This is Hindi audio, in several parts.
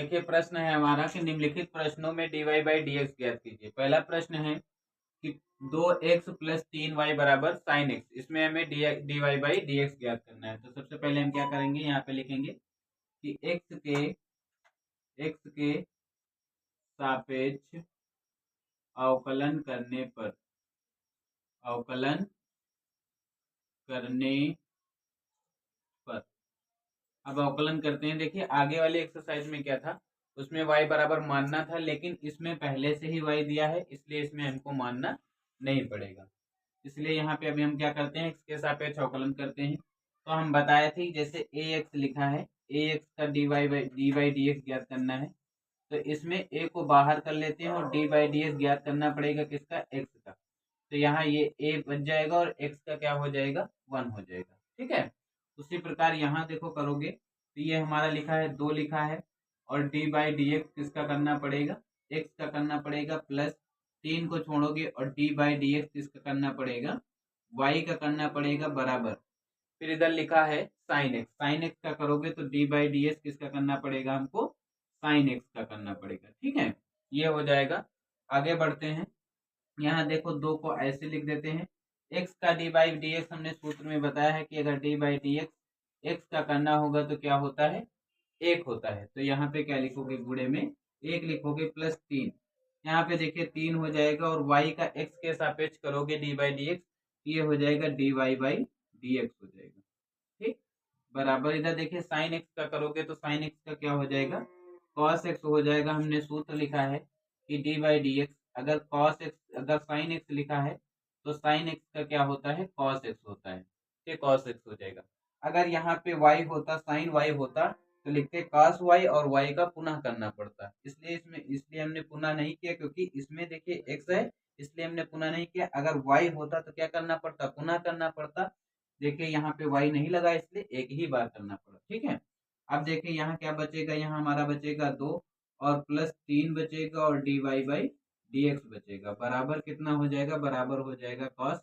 देखिए प्रश्न है हमारा कि निम्नलिखित प्रश्नों में dy बाई डी एक्स ज्ञात कीजिए। पहला प्रश्न है कि 2x प्लस 3y बराबर साइन एक्स, इसमें हमें dy बाई डी एक्स ज्ञात करना है। तो सबसे पहले हम क्या करेंगे, यहाँ पे लिखेंगे कि x के सापेक्ष अवकलन करने पर अब अवकलन करते हैं। देखिए आगे वाली एक्सरसाइज में क्या था, उसमें y बराबर मानना था, लेकिन इसमें पहले से ही y दिया है, इसलिए इसमें हमको मानना नहीं पड़ेगा। इसलिए यहाँ पे अभी हम क्या करते हैं, x के सापेक्ष अवकलन करते हैं। तो हम बताए थे जैसे ax लिखा है, ax का dy बाई डी एक्स ज्ञात करना है, तो इसमें a को बाहर कर लेते हैं और डी बाई डी एक्स ज्ञात करना पड़ेगा किसका, x का। तो यहाँ ये a बच जाएगा और x का क्या हो जाएगा, 1 हो जाएगा। ठीक है, उसी प्रकार यहाँ देखो करोगे तो ये हमारा लिखा है 2 लिखा है, और डी बाई डी एक्स किसका करना पड़ेगा, x का करना पड़ेगा, प्लस 3 को छोड़ोगे और डी बाई डी एक्स किसका करना पड़ेगा, y का करना पड़ेगा, बराबर। फिर इधर लिखा है साइन एक्स, साइन एक्स का करोगे तो डी बाई डी एक्स किसका करना पड़ेगा, हमको साइन एक्स का करना पड़ेगा। ठीक है, ये हो जाएगा। आगे बढ़ते हैं, यहाँ देखो 2 को ऐसे लिख देते हैं। x का डी बाई डी एक्स हमने सूत्र में बताया है कि अगर D by D x x का करना होगा तो क्या होता है, 1 होता है। तो यहाँ पे क्या लिखोगे, गुणे में 1 लिखोगे, प्लस 3। यहाँ पे देखिए 3 हो जाएगा, और y का x के सापेक्ष करोगे डी बाई डी एक्स, ये हो जाएगा D Y by D x हो जाएगा। ठीक, बराबर। इधर देखिए साइन एक्स का करोगे तो साइन एक्स का क्या हो जाएगा, कॉस एक्स हो जाएगा। हमने सूत्र लिखा है कि डी बाई डी एक्स, अगर कॉस एक्स, अगर साइन एक्स लिखा है तो साइन एक्स का क्या होता है, कॉस एक्स होता है। ठीक, कॉस एक्स हो जाएगा। अगर यहाँ पे y होता, साइन y होता, तो लिखते cos y, और y का पुनः करना पड़ता। इसलिए हमने पुनः नहीं किया, क्योंकि इसमें देखिए x है, इसलिए हमने पुनः नहीं किया। अगर y होता तो क्या करना पड़ता, पुनः करना पड़ता। देखिए यहाँ पे y नहीं लगा, इसलिए एक ही बार करना पड़ा। ठीक है, अब देखिए यहाँ क्या बचेगा, यहाँ हमारा बचेगा 2 और प्लस 3 बचेगा, और D Y by D X बचेगा, बराबर कितना हो जाएगा, बराबर हो जाएगा कॉस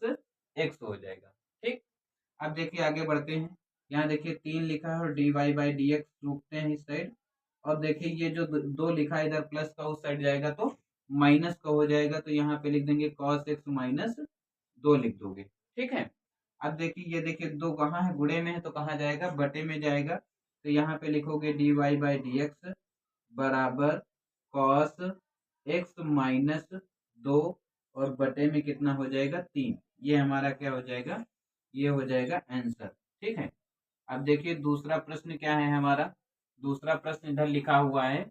एक्स हो जाएगा। ठीक, अब देखिए आगे बढ़ते हैं। यहाँ देखिए 3 लिखा है और D Y by D X रोकते हैं इस साइड, और देखिए ये जो 2 लिखा है इधर प्लस का उस साइड जाएगा तो माइनस का हो जाएगा। तो यहाँ पे लिख देंगे कॉस एक्स माइनस 2 लिख दोगे। ठीक है, अब देखिए ये देखिए 2 कहाँ है, गुणे में है, तो कहाँ जाएगा, बटे में जाएगा। तो यहाँ पे लिखोगे D Y by D x बराबर कॉस एक्स माइनस 2, और बटे में कितना हो जाएगा, 3। ये हमारा क्या हो जाएगा, ये हो जाएगा आंसर। ठीक है, अब देखिए दूसरा प्रश्न क्या है हमारा। दूसरा प्रश्न इधर लिखा हुआ है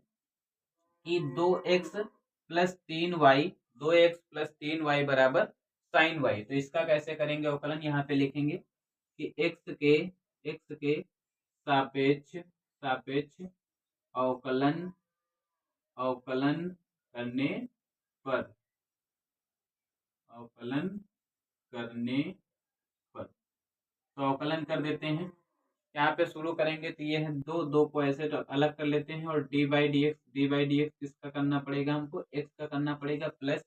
कि 2x plus 3y, 2x plus 3y बराबर साइन y। तो इसका कैसे करेंगे अवकलन, यहाँ पे लिखेंगे कि x के सापेक्ष अवकलन करने पर तो अवकलन कर देते हैं। यहाँ पे शुरू करेंगे तो ये है 2 को ऐसे तो अलग कर लेते हैं, और डी बाई डी एक्स किसका करना पड़ेगा, हमको x का करना पड़ेगा, प्लस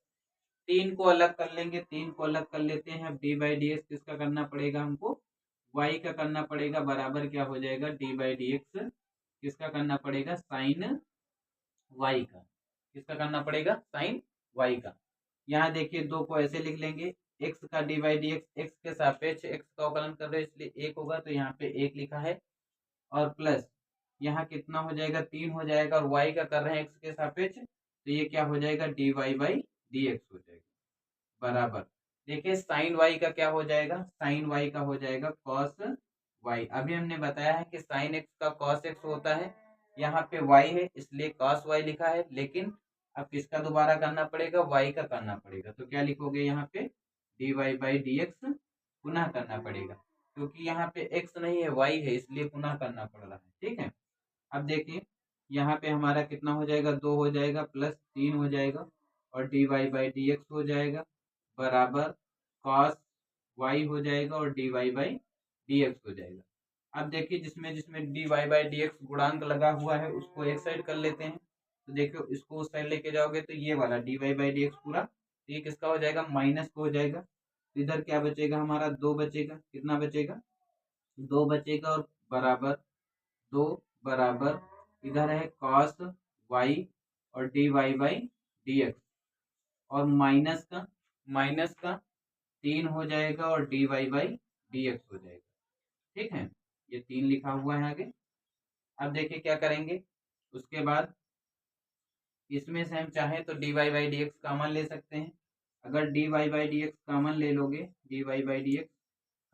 3 को अलग कर लेंगे, 3 को अलग कर लेते हैं। अब डी बाई डी एक्स किसका करना पड़ेगा, हमको y का करना पड़ेगा, बराबर क्या हो जाएगा, डी बाई डी एक्स किसका करना पड़ेगा, साइन y का। किसका करना पड़ेगा, साइन y का। यहाँ देखिए 2 को ऐसे लिख लेंगे, x का D by D x, x के सापेक्ष x का अवकलन कर रहे हैं इसलिए 1 होगा, तो यहाँ पे 1 लिखा है, और प्लस यहाँ कितना हो जाएगा, 3 हो जाएगा, और y का कर रहे हैं x के सापेक्ष, तो ये क्या हो जाएगा, D Y by D x हो जाएगा, बराबर। देखिए साइन y का क्या हो जाएगा, साइन y का हो जाएगा कॉस y। अभी हमने बताया है कि साइन x का कॉस x होता है, यहाँ पे y है इसलिए कॉस y लिखा है, लेकिन अब किसका दोबारा करना पड़ेगा, y का करना पड़ेगा। तो क्या लिखोगे यहाँ पे, D Y by D X पुनः करना पड़ेगा, क्योंकि यहाँ पे x नहीं है y है, इसलिए पुनः करना पड़ रहा है। ठीक है, अब देखिए यहाँ पे हमारा कितना हो जाएगा, 2 हो जाएगा, प्लस 3 हो जाएगा, और D Y by D x हो जाएगा, बराबर कॉस y हो जाएगा, और D Y by D x हो जाएगा। अब देखिए जिसमें जिसमें D Y by D X गुणांक लगा हुआ है उसको एक साइड कर लेते हैं। तो देखो इसको उस साइड लेके जाओगे तो ये वाला D Y by D X पूरा, तो ये किसका हो जाएगा, माइनस का हो जाएगा। इधर क्या बचेगा हमारा, 2 बचेगा, कितना बचेगा, 2 बचेगा, और बराबर 2 बराबर इधर है कॉस वाई और D Y by D X, और माइनस का 3 हो जाएगा और D Y by D x हो जाएगा। ठीक है, ये 3 लिखा हुआ है आगे। अब देखिए क्या करेंगे, उसके बाद इसमें से हम चाहें तो D Y by D x common ले सकते हैं। अगर D Y by D x common ले लोगे, D Y by D x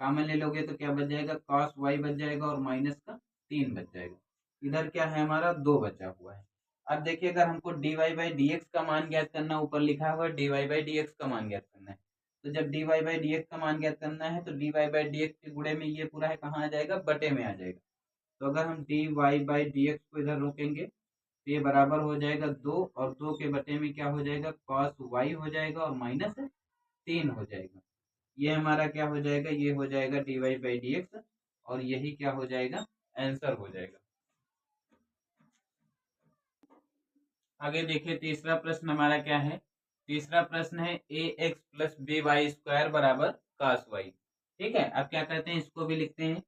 common ले लोगे तो क्या बच जाएगा, कॉस वाई बच जाएगा और माइनस का 3 बच जाएगा। इधर क्या है हमारा 2 बचा हुआ है। अब देखिए अगर हमको D Y by D x का मान ज्ञात करना, ऊपर लिखा हुआ है D Y by D x का मान ज्ञात करना है, तो जब D Y by D x का मान ज्ञात करना है तो D Y by D X के गुणे में ये पूरा है कहाँ आ जाएगा, बटे में आ जाएगा। तो अगर हम D Y by D x को इधर रोकेंगे तो ये बराबर हो जाएगा 2, और 2 के बटे में क्या हो जाएगा, कॉस वाई हो जाएगा और माइनस 3 हो जाएगा। ये हमारा क्या हो जाएगा, ये हो जाएगा D Y by D X, और यही क्या हो जाएगा, आंसर हो जाएगा। आगे देखिए तीसरा प्रश्न हमारा क्या है। तीसरा प्रश्न है A X plus B Y square बराबर कॉस वाई। ठीक है, अब क्या करते हैं, इसको भी लिखते हैं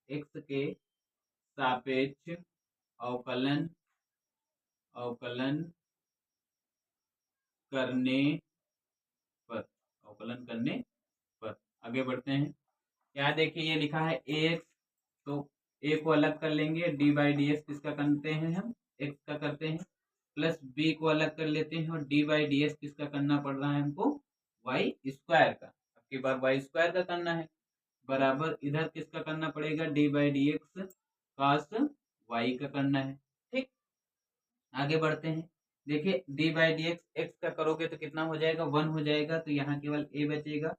एक्स के सापेक्ष अवकलन करने पर आगे बढ़ते हैं। यहाँ देखिए ये लिखा है ए एक्स, तो ए को अलग कर लेंगे, डी बाई डी एक्स किसका करते हैं, हम एक्स का करते हैं, प्लस बी को अलग कर लेते हैं और डी बाई डी एक्स किसका करना पड़ रहा है हमको, वाई स्क्वायर का। अब की बार वाई स्क्वायर का करना है, बराबर इधर किसका करना पड़ेगा, d by D x cos y का करना है। ठीक, आगे बढ़ते हैं। देखिए d by D x x का करोगे तो कितना हो जाएगा, 1 हो जाएगा, तो यहाँ केवल ए बचेगा,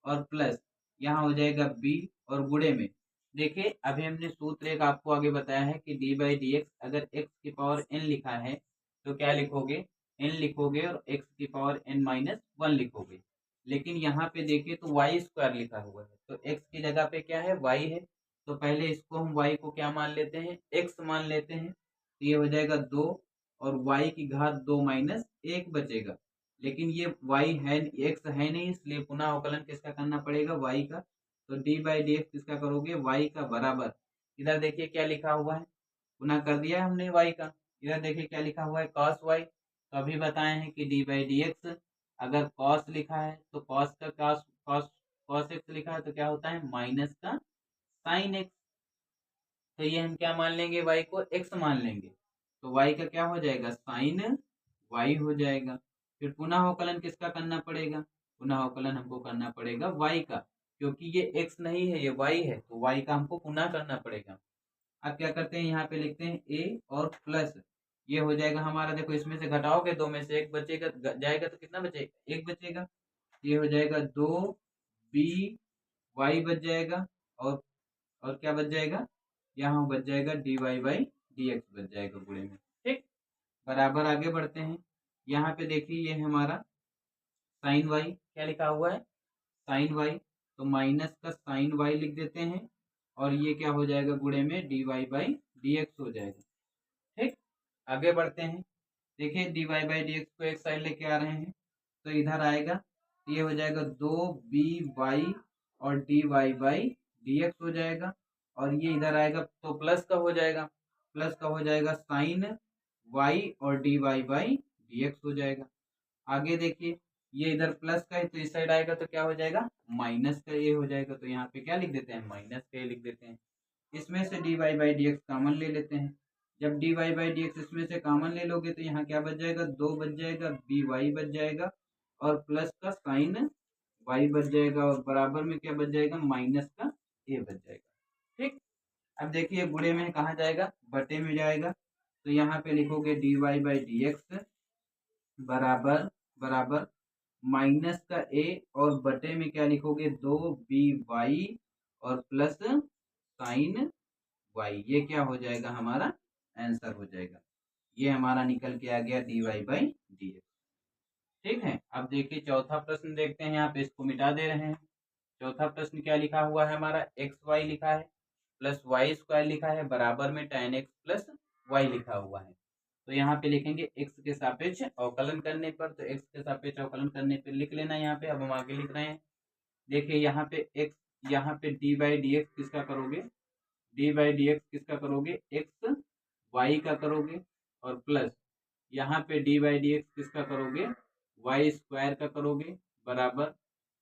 और प्लस यहाँ हो जाएगा बी, और गुणे में देखिए अभी हमने सूत्र एक आपको आगे बताया है कि डी बाई डी एक्स अगर एक्स की पावर एन लिखा है तो क्या लिखोगे, एन लिखोगे और एक्स की पावर एन माइनस 1 लिखोगे। लेकिन यहाँ पे देखिए तो वाई स्क्वायर लिखा हुआ है, तो एक्स की जगह पे क्या है, वाई है, तो पहले इसको हम वाई को क्या मान लेते हैं, एक्स मान लेते हैं, तो ये हो जाएगा 2, और y की घात 2 माइनस 1 बचेगा। लेकिन ये y है, x है नहीं, इसलिए पुनः अवकलन किसका करना पड़ेगा, y का। तो डी बाई डी एक्स किसका करोगे, y का बराबर, इधर देखिए क्या लिखा हुआ है, पुनः कर दिया हमने y का, इधर देखिए क्या लिखा हुआ है, cos y। तो अभी बताए हैं कि डी बाई डी एक्स अगर cos लिखा है तो cos का cos x लिखा है तो क्या होता है, माइनस का साइन x। तो ये हम क्या मान लेंगे, y को x मान लेंगे, तो y का क्या हो जाएगा, साइन y हो जाएगा। फिर पुनः अवकलन किसका करना पड़ेगा, पुनः अवकलन हमको करना पड़ेगा y का, क्योंकि ये x नहीं है ये y है, तो y का हमको पुनः करना पड़ेगा। अब क्या करते हैं, यहाँ पे लिखते हैं a और प्लस, ये हो जाएगा हमारा, देखो इसमें से घटाओगे 2 में से 1 बचेगा, जाएगा तो कितना बचेगा, 1 बचेगा, ये हो जाएगा 2b y बच जाएगा, और क्या बच जाएगा, यहाँ बच जाएगा D Y by D x बच जाएगा गुणे में। ठीक, बराबर आगे बढ़ते हैं। यहाँ पे देखिए ये हमारा साइन वाई क्या लिखा हुआ है, साइन वाई, तो माइनस का साइन वाई लिख देते हैं, और ये क्या हो जाएगा गुणे में d Y by D x हो जाएगा। ठीक, आगे बढ़ते हैं। देखिए d Y by D x को एक साइड लेके आ रहे हैं, तो इधर आएगा, ये हो जाएगा 2b वाई और D Y by D x हो जाएगा, और ये इधर आएगा तो प्लस का हो जाएगा साइन वाई और D Y by D x हो जाएगा। आगे देखिए ये इधर प्लस का है तो इस साइड आएगा तो क्या हो जाएगा, माइनस का ये हो जाएगा, तो यहाँ पे क्या लिख देते हैं, माइनस का ये लिख देते हैं। इसमें से d Y by D x common ले लेते हैं, जब D Y by D x इसमें से कॉमन ले लोगे तो यहाँ क्या बच जाएगा, 2 बच जाएगा, बी वाई बच जाएगा, और प्लस का साइन वाई बच जाएगा, और बराबर में क्या बच जाएगा, माइनस का ए बच जाएगा। ठीक, अब देखिए गुणे में कहाँ जाएगा, बटे में जाएगा, तो यहाँ पे लिखोगे D Y by D x बराबर माइनस का ए, और बटे में क्या लिखोगे, 2b वाई और प्लस साइन वाई, ये क्या हो जाएगा, हमारा आंसर हो जाएगा। ये हमारा निकल के आ गया d Y by D x. ठीक है, अब देखिए चौथा प्रश्न देखते हैं, यहाँ पे इसको मिटा दे रहे हैं। चौथा प्रश्न क्या लिखा हुआ है हमारा, एक्स वाई लिखा है प्लस वाई स्क्वायर लिखा है, बराबर में tan x प्लस वाई लिखा हुआ है। तो यहाँ पे लिखेंगे x के सापेक्ष अवकलन करने पर, तो x के सापेक्ष अवकलन करने पर लिख लेना यहाँ पे। अब हम आगे लिख रहे हैं, देखिए यहाँ पे x, यहाँ पे डी बाई डी एक्स किसका करोगे, डी बाई डी एक्स किसका करोगे, एक्स वाई का करोगे और प्लस यहाँ पे डी बाई डी एक्स किसका करोगे, वाई स्क्वायर का करोगे, बराबर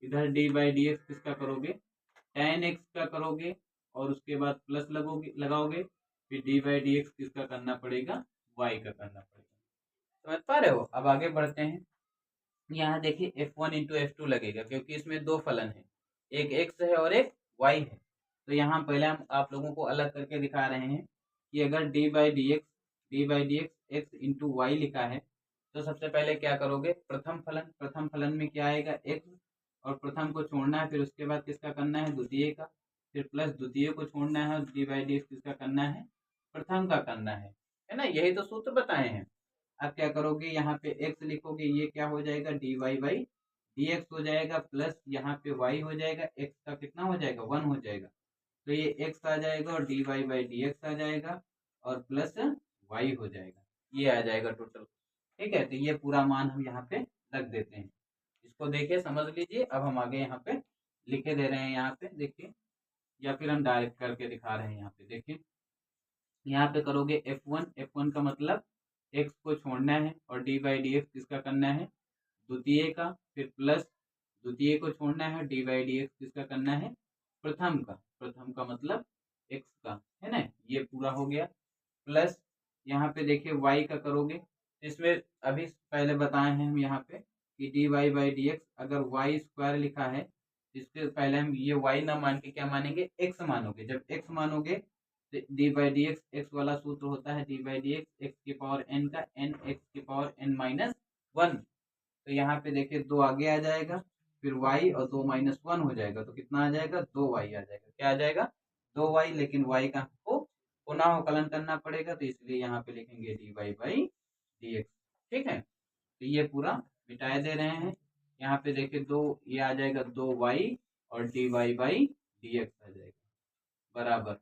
इधर डी बाई डी एक्स किसका करोगे, tan एक्स का करोगे, और उसके बाद प्लस लगाओगे, फिर डी बाई डी एक्स किसका करना पड़ेगा, वाई का करना पड़ेगा। समझ पा रहे हो। अब आगे बढ़ते हैं। यहाँ देखिए f1 इंटू f2 लगेगा, क्योंकि इसमें दो फलन है, एक x है और एक y है। तो यहाँ पहले हम आप लोगों को अलग करके दिखा रहे हैं कि अगर d by D x x into y लिखा है, तो सबसे पहले क्या करोगे, प्रथम फलन में क्या आएगा, x, और प्रथम को छोड़ना है, फिर उसके बाद किसका करना है, द्वितीय का, फिर प्लस द्वितीय को छोड़ना है, और डी बाई डी एक्स किसका करना है, प्रथम का करना है ना। यही तो सूत्र बताए हैं। अब क्या करोगे, यहाँ पे x लिखोगे, ये क्या हो जाएगा, D Y by D x हो जाएगा, प्लस यहाँ पे y हो जाएगा, x का कितना हो जाएगा, 1 हो जाएगा, तो ये x आ जाएगा, और D Y by D X आ जाएगा, और प्लस y हो जाएगा, ये आ जाएगा टोटल। ठीक है, तो ये पूरा मान हम यहाँ पे रख देते हैं। इसको देखिए, समझ लीजिए। अब हम आगे यहाँ पे लिखे दे रहे हैं, यहाँ पे देखिए, या फिर हम डायरेक्ट करके दिखा रहे हैं। यहाँ पे देखिए, यहाँ पे करोगे f1 का मतलब x को छोड़ना है, और डी बाई डी एक्स किसका करना है, द्वितीय का, फिर प्लस द्वितीय को छोड़ना है, डी बाई डी एक्स किसका करना है, प्रथम का मतलब x का, है ना। ये पूरा हो गया। प्लस यहाँ पे देखिए y का करोगे, इसमें अभी पहले बताए हैं हम यहाँ पे कि d Y by D x, अगर वाई स्क्वायर लिखा है, इसके पहले हम ये y ना मान के क्या मानेंगे, x मानोगे। जब x मानोगे D by D x, x वाला सूत्र होता है D by D x, x की पावर n का, n एक्स की पावर n माइनस 1। तो यहाँ पे देखिए 2 आगे आ जाएगा, फिर y और 2 माइनस 1 हो जाएगा, तो कितना आ जाएगा, 2y आ जाएगा। क्या आ जाएगा, 2y, लेकिन y का हमको पुनः अवकलन करना पड़ेगा, तो इसलिए यहाँ पे लिखेंगे d Y by D x. ठीक है, तो ये पूरा मिटाए दे रहे हैं। यहाँ पे देखिए 2, ये आ जाएगा 2y, और D Y by D X आ जाएगा, बराबर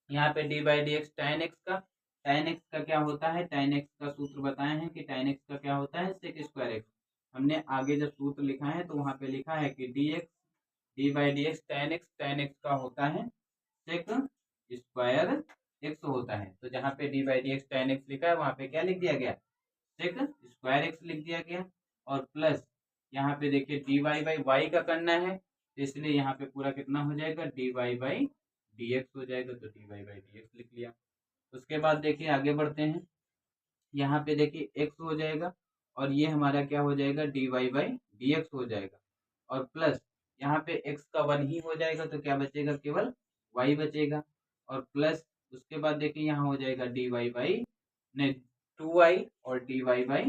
यहाँ पे D by D X tan x का क्या होता है, tan x का सूत्र बताए हैं कि tan x का क्या होता है, sec स्क्वायर x। हमने आगे जब सूत्र लिखा है तो वहाँ पे लिखा है कि D by D X tan x का होता है sec स्क्वायर x होता है। तो जहाँ पे D by D X tan x लिखा है, वहाँ पे क्या लिख दिया गया, sec स्क्वायर x लिख दिया गया, और प्लस यहाँ पे देखिए डी वाई बाई वाई का करना है, इसलिए यहाँ पे पूरा कितना हो जाएगा, D Y by D x हो जाएगा, तो D Y by D x लिख लिया। उसके बाद देखिए आगे बढ़ते हैं। यहाँ पे देखिए x हो जाएगा, और ये हमारा क्या हो जाएगा, D Y by D x हो जाएगा, और प्लस यहाँ पे x का 1 ही हो जाएगा, तो क्या बचेगा, केवल y बचेगा, और प्लस उसके बाद देखिए यहाँ हो जाएगा डी वाई बाई नहीं 2y, और D Y by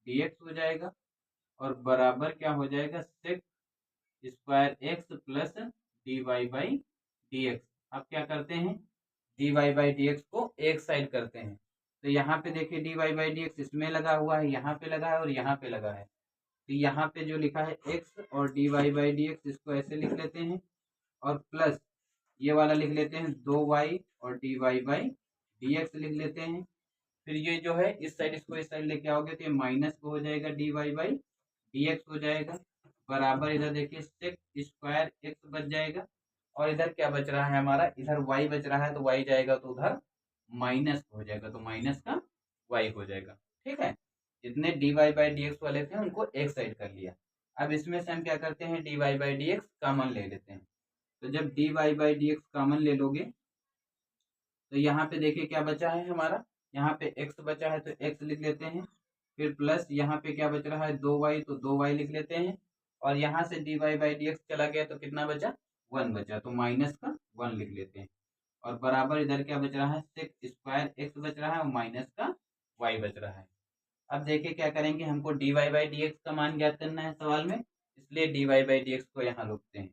D x हो जाएगा, और बराबर क्या हो जाएगा, sec square x plus d Y by D x. अब क्या करते हैं, d Y by D x को एक साइड करते हैं। तो यहाँ पे देखिए d Y by D x इसमें लगा हुआ है, यहाँ पे लगा है, और यहाँ पे लगा है। तो यहाँ पे जो लिखा है x और D Y by D x, इसको ऐसे लिख लेते हैं, और प्लस ये वाला लिख लेते हैं 2y और D Y by D x लिख लेते हैं। फिर ये जो है इस साइड, इसको इस साइड लेके आओगे तो ये माइनस को हो जाएगा, D Y by D x हो जाएगा, बराबर इधर देखिए सेक स्क्वायर एक्स बच जाएगा, और इधर क्या बच रहा है हमारा, इधर y बच रहा है, तो y जाएगा तो उधर माइनस हो जाएगा, तो माइनस का y हो जाएगा। ठीक है, जितने d Y by D x वाले थे उनको एक साइड कर लिया। अब इसमें से हम क्या करते हैं, d Y by D x common ले लेते हैं। तो जब D Y by D x common ले लोगे, तो यहाँ पे देखिए क्या बचा है हमारा, यहाँ पे x बचा है तो x लिख लेते हैं, फिर प्लस यहाँ पे क्या बच रहा है 2y, तो 2y लिख लेते हैं, और यहाँ से d Y by D x चला गया तो कितना बचा, 1 बचा, तो माइनस का 1 लिख लेते हैं, और बराबर इधर क्या बच रहा है, सेक स्क्वायर एक्स बच रहा है, और माइनस का y बच रहा है। अब देखिए क्या करेंगे, हमको D Y by D x का मान ज्ञात करना है सवाल में, इसलिए d Y by D x को यहाँ रोकते हैं।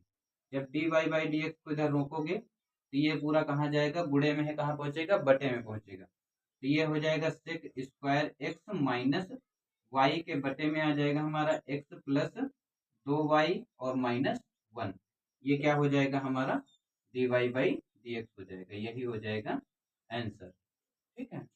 जब D Y by D x को इधर रोकोगे तो ये पूरा कहाँ जाएगा, गुणे में है, कहाँ पहुंचेगा, बटे में पहुंचेगा। तो ये हो जाएगा sec square x minus y के बटे में आ जाएगा हमारा एक्स प्लस 2y और माइनस 1। ये क्या हो जाएगा हमारा, d Y by D x हो जाएगा। यही हो जाएगा आंसर। ठीक है।